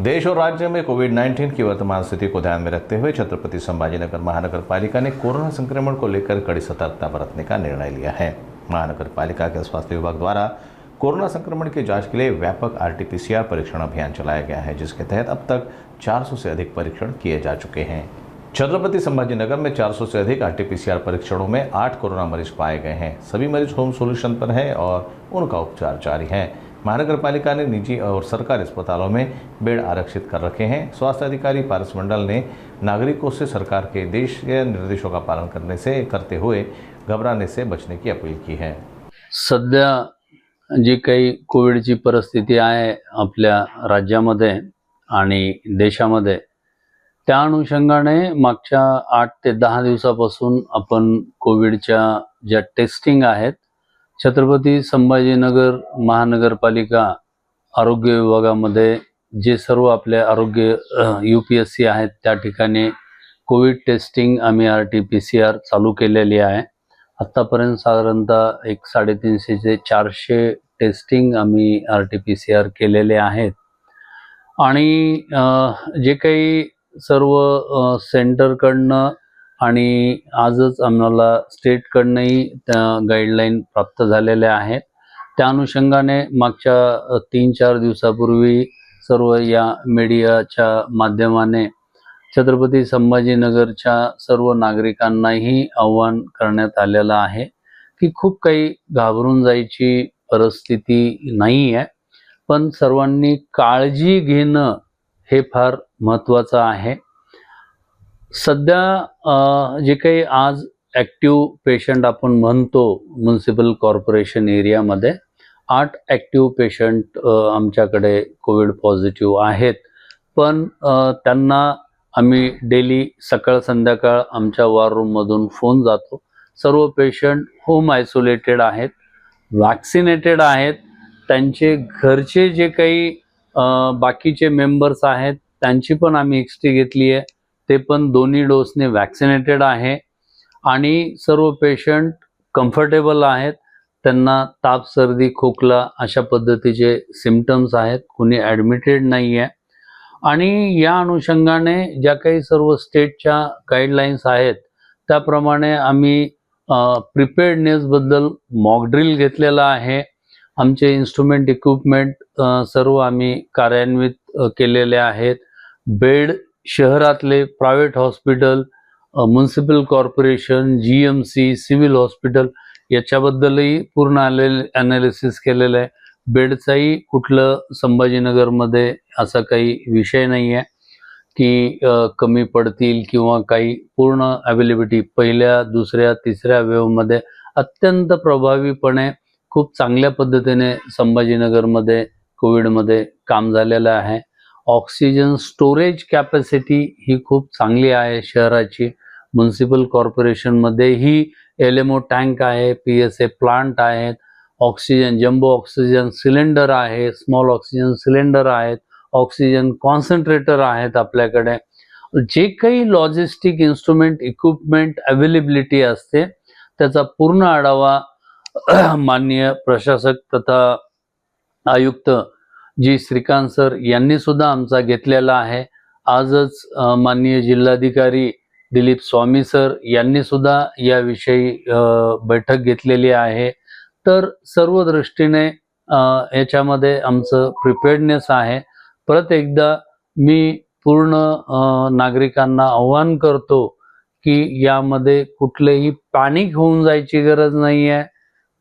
देश और राज्य में कोविड-19 की वर्तमान स्थिति को ध्यान में रखते हुए छत्रपति संभाजीनगर महानगर पालिका ने कोरोना संक्रमण को लेकर कड़ी सतर्कता बरतने का निर्णय लिया है। महानगर पालिका के स्वास्थ्य विभाग द्वारा कोरोना संक्रमण की जांच के लिए व्यापक RT-PCR परीक्षण अभियान चलाया गया है, जिसके तहत अब तक 400 से अधिक परीक्षण किए जा चुके हैं। छत्रपति संभाजीनगर में 400 से अधिक RT-PCR परीक्षणों में 8 कोरोना मरीज पाए गए हैं। सभी मरीज होम सोल्यूशन पर हैं और उनका उपचार जारी है। महानगर पालिका ने निजी और सरकारी अस्पतालों में बेड आरक्षित कर रखे हैं। स्वास्थ्य अधिकारी पारस मंडल ने नागरिकों से सरकार के निर्देशों का पालन करते हुए घबराने से बचने की अपील की है। सध्या जी काही कोविडची परिस्थिती आहे आपल्या राज्यामध्ये आणि देशामध्ये, त्या अनुषंगाने मागच्या 8 ते 10 दिवसापासून आपण कोविडच्या ज्या टेस्टिंग आहेत छत्रपती संभाजीनगर महानगरपालिका आरोग्य विभागामध्ये जे सर्व आपले आरोग्य UPSC आहेत त्या ठिकाणी कोविड टेस्टिंग आम्ही RT-PCR चालू केलेली आहे। आतापर्यंत साधारणतः 350 ते 400 टेस्टिंग आम्ही RT-PCR केलेले आहेत आणि जे काही सर्व सेंटरकडनं आणि आजच आम्हाला स्टेटकडनंही गाईडलाईन प्राप्त झालेल्या आहेत। त्या अनुषंगाने मागच्या 3-4 दिवसापूर्वी सर्व या मीडियाच्या माध्यमाने छत्रपती संभाजीनगरच्या सर्व नागरिकांनाही आवाहन करण्यात आलेलं आहे की खूप काही घाबरून जायची परिस्थिती नाही आहे, पण सर्वांनी काळजी घेणं हे फार महत्त्वाचं आहे। सध्या जे काही आज ॲक्टिव्ह पेशंट आपण म्हणतो म्युनिसिपल कॉर्पोरेशन एरियामध्ये 8 ॲक्टिव्ह पेशंट आमच्याकडे कोविड पॉझिटिव्ह आहेत, पण त्यांना आम्ही डेली सकाळ संध्याकाळ आमच्या वॉर रूममधून फोन जातो। सर्व पेशंट होम आयसोलेटेड आहेत, वॅक्सिनेटेड आहेत। त्यांचे घरचे जे काही बाकीचे मेंबर्स आहेत त्यांची पण आम्ही हिस्ट्री घेतली आहे, ते पण दोन्ही डोसने वॅक्सिनेटेड आहे आणि सर्व पेशंट कम्फर्टेबल आहेत। त्यांना ताप सर्दी खोकला अशा पद्धतीचे सिम्पटम्स आहेत, कोणी ॲडमिटेड नाही आहे। आणि या अनुषंगाने ज्या काही सर्व स्टेटच्या गाईडलाईन्स आहेत त्याप्रमाणे आम्ही प्रिपेअर्डनेस बद्दल मॉक ड्रिल घेतलेला आहे। आमचे इन्स्ट्रुमेंट इक्विपमेंट सर्व आम्ही कार्यान्वित केलेले आहेत। बेड शहरातले private hospital, municipal corporation, GMC, civil hospital याच्याबद्दलही पूर्ण ॲनालिसिस केलेलं आहे। बेडचाही कुठलं संभाजीनगरमध्ये असा काही विषय नाही आहे की कमी पडतील किंवा काही पूर्ण अवेलेबिलिटी पहिल्या, दुसऱ्या, तिसऱ्या वेव्हमध्ये अत्यंत प्रभावीपणे खूप चांगल्या पद्धतीने संभाजीनगरमध्ये कोविडमध्ये काम झालेलं आहे। ऑक्सिजन स्टोरेज कॅपॅसिटी ही खूप चांगली आहे शहराची। म्युनिसिपल कॉर्पोरेशनमध्येही LMO टँक आहे, PSA प्लांट आहेत, ऑक्सिजन जम्बो ऑक्सिजन सिलेंडर आहे, स्मॉल ऑक्सिजन सिलेंडर आहेत, ऑक्सिजन कॉन्सन्ट्रेटर आहेत आपल्याकडे। जे काही लॉजिस्टिक इन्स्ट्रुमेंट इक्विपमेंट अवेलेबिलिटी असते त्याचा पूर्ण आढावा माननीय प्रशासक तथा आयुक्त जी श्रीकांत सर यांनी सुद्धा आमचा घेतलेला आहे। आजच माननीय जिल्हाधिकारी दिलीप स्वामी सर यांनी सुद्धा याविषयी बैठक घेतलेली आहे। तर सर्व दृष्टीने याच्यामध्ये आमचं प्रिपेअर्डनेस आहे। परत एकदा मी पूर्ण नागरिकांना आवाहन करतो की यामध्ये कुठलेही पॅनिक होऊन जायची गरज नाही आहे,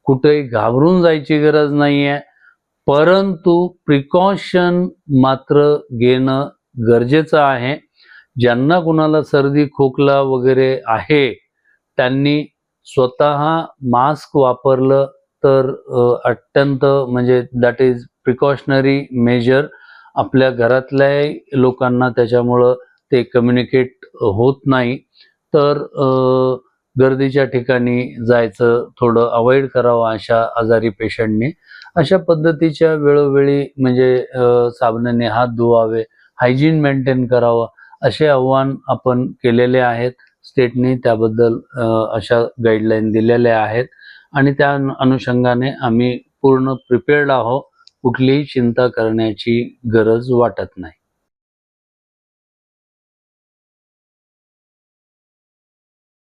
कुठेही घाबरून जायची गरज नाही आहे, परंतु प्रिकॉशन मात्र घेणं गरजेचं आहे। ज्यांना कुणाला सर्दी खोकला वगैरे आहे त्यांनी स्वतः मास्क वापरलं तर अत्यंत म्हणजे दॅट इज प्रिकॉशनरी मेजर। आपल्या घरातल्या लोकांना त्याच्यामुळं ते कम्युनिकेट होत नाही, तर गर्दीच्या ठिकाणी जायचं थोडं अवॉइड करावं अशा आजारी पेशंटनी। अशा पद्धतीच्या वेळोवेळी म्हणजे साबणाने हात धुवावे, हायजीन मेंटेन करावं असे आव्हान आपण केलेले आहेत। स्टेटने त्याबद्दल अशा गाईडलाईन दिलेल्या आहेत आणि त्या अनुषंगाने आम्ही पूर्ण प्रिपेअर्ड आहोत। कुठलीही चिंता करण्याची गरज वाटत नाही।